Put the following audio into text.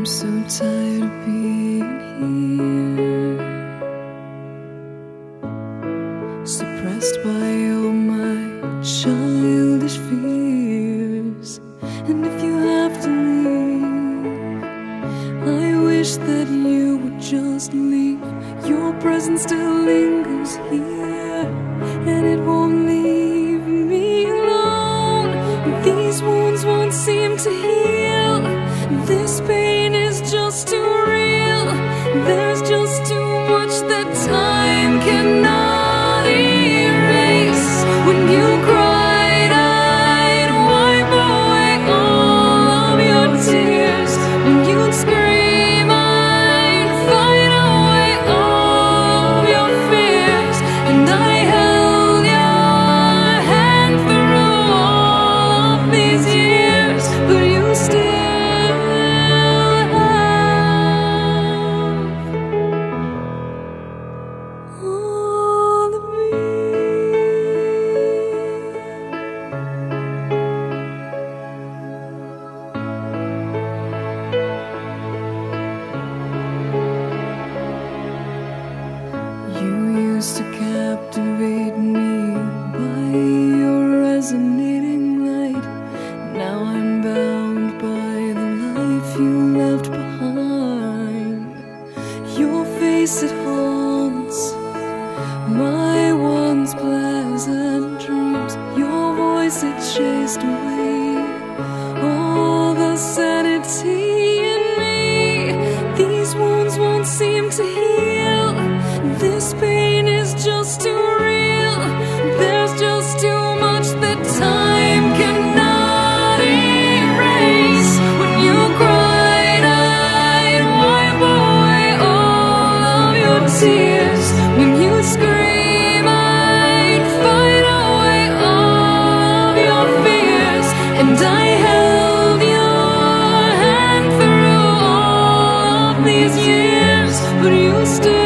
I'm so tired of being here, suppressed by all my childish fears. And if you have to leave, I wish that you would just leave. Your presence still lingers here, and it won't leave me alone. These wounds won't seem to heal. This pain is just too real. There's just too much that time cannot erase. When you cried, I'd wipe away all of your tears. When you'd scream, I'd fight away all of your fears. And I held your hand through all of these years, but you still to captivate me by your resonating light. Now I'm bound by the life you left behind. Your face, it haunts my once pleasant dreams. Your voice, it chased away all the sanity in me. These wounds won't seem to heal. This pain is just too real. There's just too much that time cannot erase. When you cried, I'd wipe away all of your tears. When you scream, I'd fight away all of your fears. And I held your hand through all of these years, but you still